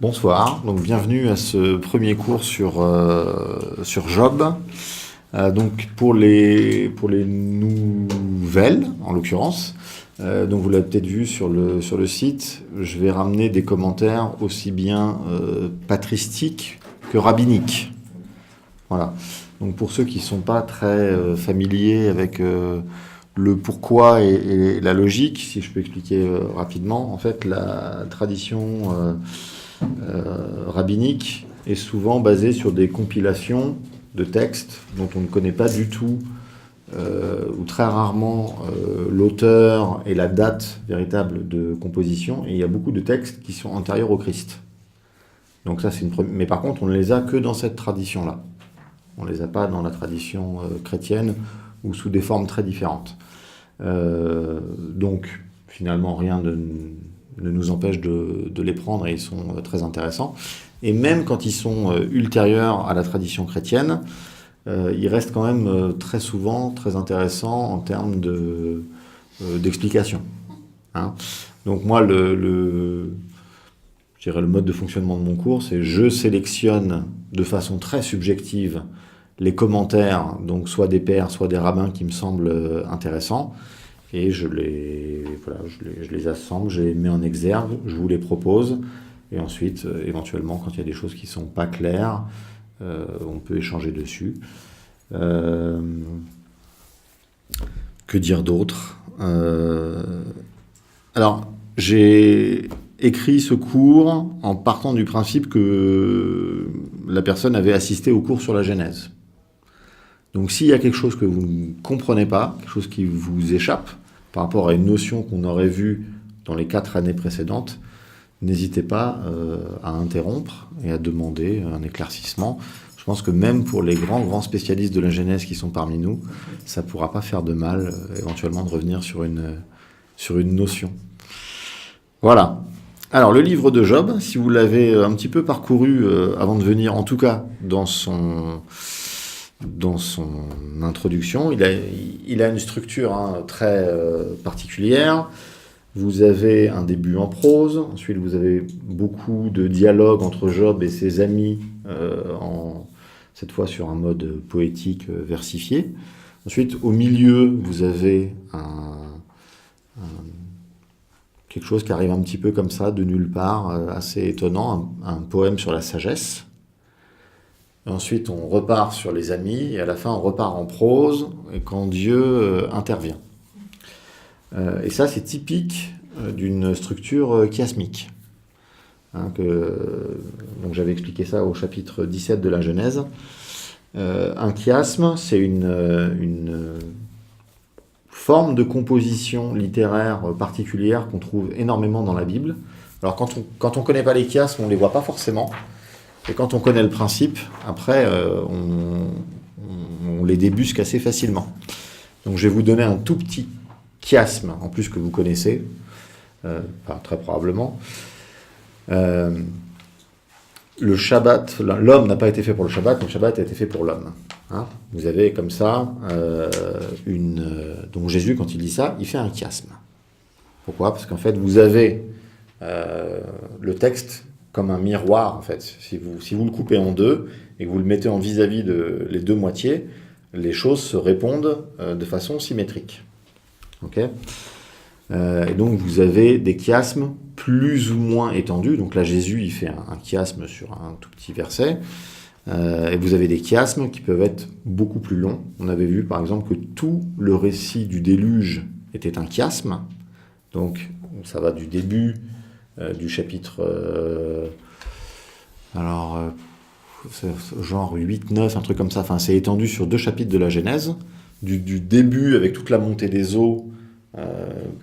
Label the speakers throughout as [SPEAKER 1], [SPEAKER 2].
[SPEAKER 1] Bonsoir, donc bienvenue à ce premier cours sur Job. Donc pour les nouvelles, en l'occurrence, donc vous l'avez peut-être vu sur le site, je vais ramener des commentaires aussi bien patristiques que rabbiniques. Voilà. Donc pour ceux qui ne sont pas très familiers avec le pourquoi et la logique, si je peux expliquer rapidement, en fait la tradition rabbinique est souvent basée sur des compilations de textes dont on ne connaît pas du tout ou très rarement l'auteur et la date véritable de composition, et il y a beaucoup de textes qui sont antérieurs au Christ. Donc ça c'est mais par contre on ne les a que dans cette tradition-là. On ne les a pas dans la tradition chrétienne ou sous des formes très différentes. Donc finalement rien ne nous empêche de les prendre, et ils sont très intéressants. Et même quand ils sont ultérieurs à la tradition chrétienne, ils restent quand même très souvent très intéressants en termes d'explication. Hein. Donc moi, je dirais le mode de fonctionnement de mon cours, c'est je sélectionne de façon très subjective les commentaires, donc soit des pairs, soit des rabbins qui me semblent intéressants, et je les assemble, je les mets en exergue, je vous les propose, et ensuite, éventuellement, quand il y a des choses qui ne sont pas claires, on peut échanger dessus. Que dire d'autre ? Alors, j'ai écrit ce cours en partant du principe que la personne avait assisté au cours sur la Genèse. Donc s'il y a quelque chose que vous ne comprenez pas, quelque chose qui vous échappe par rapport à une notion qu'on aurait vue dans les 4 années précédentes, n'hésitez pas à interrompre et à demander un éclaircissement. Je pense que même pour les grands spécialistes de la Genèse qui sont parmi nous, ça ne pourra pas faire de mal éventuellement de revenir sur une notion. Voilà. Alors le livre de Job, si vous l'avez un petit peu parcouru avant de venir, en tout cas dans son introduction, il a une structure très particulière. Vous avez un début en prose, ensuite vous avez beaucoup de dialogues entre Job et ses amis, cette fois sur un mode poétique versifié. Ensuite, au milieu, vous avez quelque chose qui arrive un petit peu comme ça, de nulle part, assez étonnant, un poème sur la sagesse. Ensuite, on repart sur les amis, et à la fin, on repart en prose, quand Dieu intervient. Et ça, c'est typique d'une structure chiasmique. Donc j'avais expliqué ça au chapitre 17 de la Genèse. Un chiasme, c'est une forme de composition littéraire particulière qu'on trouve énormément dans la Bible. Alors quand on connaît pas les chiasmes, on les voit pas forcément. Et quand on connaît le principe, après, on les débusque assez facilement. Donc je vais vous donner un tout petit chiasme, en plus que vous connaissez, très probablement. Le Shabbat, l'homme n'a pas été fait pour le Shabbat, le Shabbat a été fait pour l'homme. Hein, vous avez comme ça donc Jésus, quand il dit ça, il fait un chiasme. Pourquoi ? Parce qu'en fait, vous avez le texte comme un miroir, en fait. Si vous le coupez en deux et que vous le mettez en vis-à-vis de les deux moitiés, les choses se répondent de façon symétrique. Okay ? Et donc vous avez des chiasmes plus ou moins étendus. Donc là, Jésus, il fait un chiasme sur un tout petit verset. Et vous avez des chiasmes qui peuvent être beaucoup plus longs. On avait vu, par exemple, que tout le récit du déluge était un chiasme. Donc ça va du début du chapitre... genre 8, 9, un truc comme ça. Enfin, c'est étendu sur 2 chapitres de la Genèse. Du début, avec toute la montée des eaux,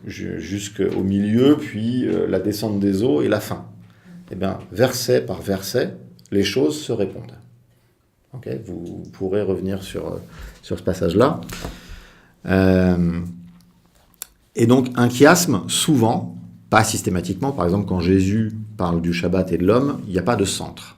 [SPEAKER 1] jusqu'au milieu, puis la descente des eaux et la fin. Et bien, verset par verset, les choses se répondent. Okay, vous pourrez revenir sur ce passage-là. Et donc, un chiasme, souvent, pas systématiquement, par exemple, quand Jésus parle du Shabbat et de l'homme, il n'y a pas de centre.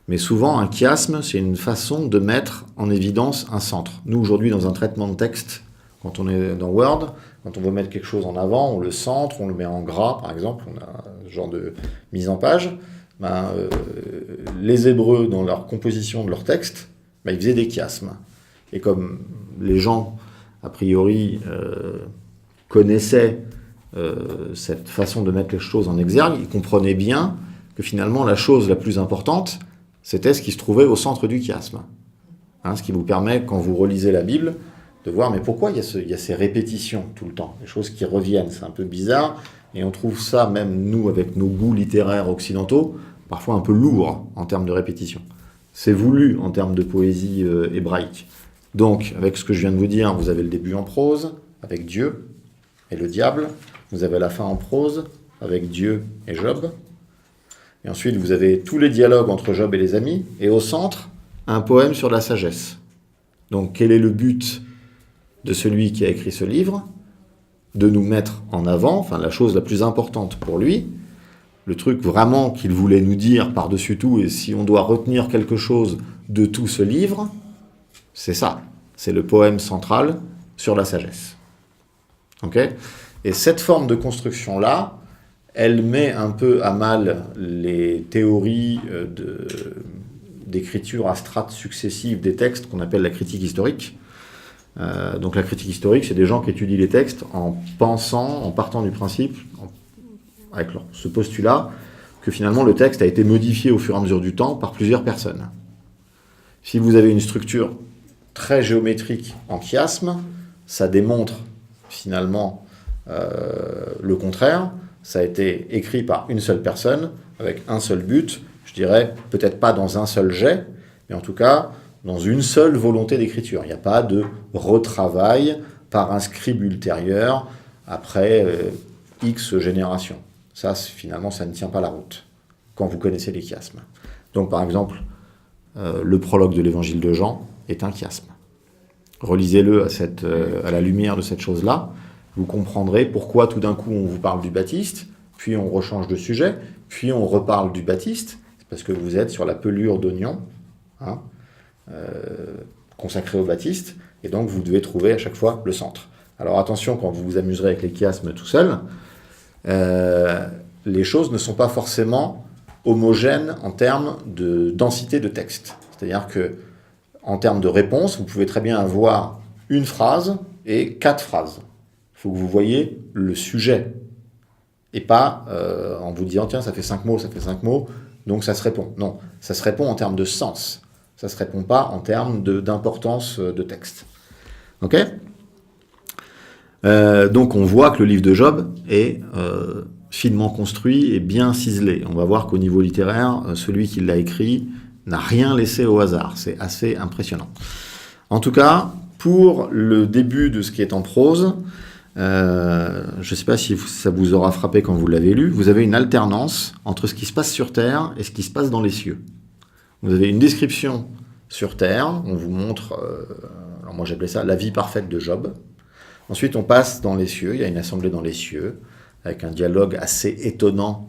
[SPEAKER 1] Mais souvent, un chiasme, c'est une façon de mettre en évidence un centre. Nous, aujourd'hui, dans un traitement de texte, quand on est dans Word, quand on veut mettre quelque chose en avant, on le centre, on le met en gras, par exemple, on a ce genre de mise en page. les Hébreux, dans leur composition de leur texte, ils faisaient des chiasmes. Et comme les gens, a priori, connaissaient cette façon de mettre les choses en exergue, ils comprenaient bien que finalement la chose la plus importante, c'était ce qui se trouvait au centre du chiasme. Ce qui vous permet, quand vous relisez la Bible, de voir mais pourquoi il y a ces répétitions tout le temps, les choses qui reviennent, c'est un peu bizarre, et on trouve ça, même nous, avec nos goûts littéraires occidentaux, parfois un peu lourd en termes de répétition. C'est voulu en termes de poésie hébraïque. Donc, avec ce que je viens de vous dire, vous avez le début en prose, avec Dieu et le diable. Vous avez la fin en prose, avec Dieu et Job. Et ensuite, vous avez tous les dialogues entre Job et les amis. Et au centre, un poème sur la sagesse. Donc, quel est le but de celui qui a écrit ce livre? De nous mettre en avant, la chose la plus importante pour lui, le truc vraiment qu'il voulait nous dire par-dessus tout, et si on doit retenir quelque chose de tout ce livre, c'est ça. C'est le poème central sur la sagesse. Okay ? Et cette forme de construction-là, elle met un peu à mal les théories d'écriture à strates successives des textes qu'on appelle la critique historique. Donc la critique historique, c'est des gens qui étudient les textes en pensant, en partant du principe, avec ce postulat, que finalement le texte a été modifié au fur et à mesure du temps par plusieurs personnes. Si vous avez une structure très géométrique en chiasme, ça démontre finalement le contraire. Ça a été écrit par une seule personne, avec un seul but, je dirais peut-être pas dans un seul jet, mais en tout cas dans une seule volonté d'écriture. Il n'y a pas de retravail par un scribe ultérieur après X générations. Ça, finalement, ça ne tient pas la route, quand vous connaissez les chiasmes. Donc, par exemple, le prologue de l'évangile de Jean est un chiasme. Relisez-le à la lumière de cette chose-là, vous comprendrez pourquoi tout d'un coup on vous parle du Baptiste, puis on rechange de sujet, puis on reparle du Baptiste, c'est parce que vous êtes sur la pelure d'oignon, consacrée au Baptiste, et donc vous devez trouver à chaque fois le centre. Alors attention, quand vous vous amuserez avec les chiasmes tout seul, les choses ne sont pas forcément homogènes en termes de densité de texte. C'est-à-dire que en termes de réponse, vous pouvez très bien avoir une phrase et 4 phrases. Il faut que vous voyez le sujet, et pas en vous disant « tiens, ça fait 5 mots, donc ça se répond ». Non, ça se répond en termes de sens. Ça ne se répond pas en termes d'importance de texte. Ok ? Donc on voit que le livre de Job est finement construit et bien ciselé. On va voir qu'au niveau littéraire, celui qui l'a écrit n'a rien laissé au hasard. C'est assez impressionnant. En tout cas, pour le début de ce qui est en prose, je ne sais pas si ça vous aura frappé quand vous l'avez lu, vous avez une alternance entre ce qui se passe sur Terre et ce qui se passe dans les cieux. Vous avez une description sur Terre, on vous montre, alors moi j'appelais ça la vie parfaite de Job. Ensuite on passe dans les cieux, il y a une assemblée dans les cieux, avec un dialogue assez étonnant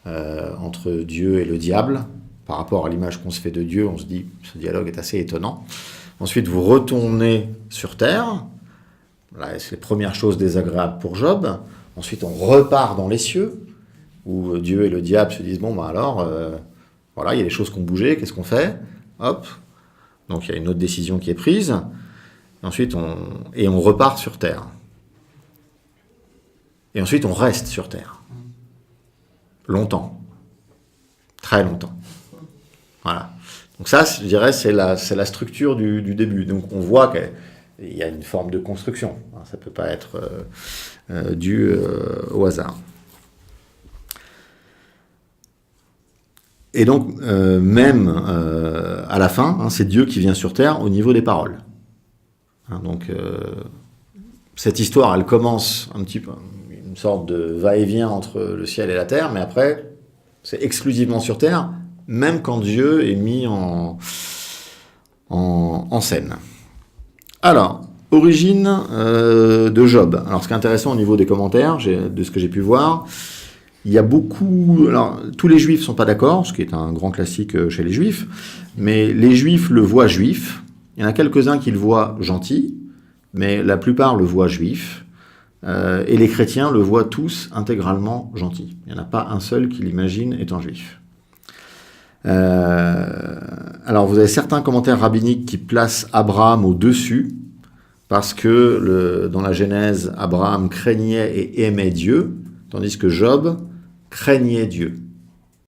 [SPEAKER 1] entre Dieu et le diable. Par rapport à l'image qu'on se fait de Dieu, on se dit ce dialogue est assez étonnant. Ensuite vous retournez sur Terre, là, c'est les premières choses désagréables pour Job. Ensuite on repart dans les cieux, où Dieu et le diable se disent bon ben alors... voilà, il y a des choses qui ont bougé, qu'est-ce qu'on fait ? Hop, donc il y a une autre décision qui est prise. Ensuite, on repart sur Terre. Et ensuite, on reste sur Terre. Longtemps. Très longtemps. Voilà. Donc ça, je dirais, c'est la structure du début. Donc on voit qu'il y a une forme de construction. Ça ne peut pas être dû au hasard. Et donc, même à la fin, c'est Dieu qui vient sur Terre au niveau des paroles. Donc, cette histoire, elle commence un petit peu, une sorte de va-et-vient entre le ciel et la terre, mais après, c'est exclusivement sur Terre, même quand Dieu est mis en scène. Alors, origine de Job. Alors, ce qui est intéressant au niveau des commentaires, de ce que j'ai pu voir, il y a beaucoup... Alors, tous les juifs ne sont pas d'accord, ce qui est un grand classique chez les juifs, mais les juifs le voient juif. Il y en a quelques-uns qui le voient gentil, mais la plupart le voient juif. Et les chrétiens le voient tous intégralement gentil. Il n'y en a pas un seul qui l'imagine étant juif. Alors vous avez certains commentaires rabbiniques qui placent Abraham au-dessus, parce que dans la Genèse, Abraham craignait et aimait Dieu, tandis que Job craignait Dieu.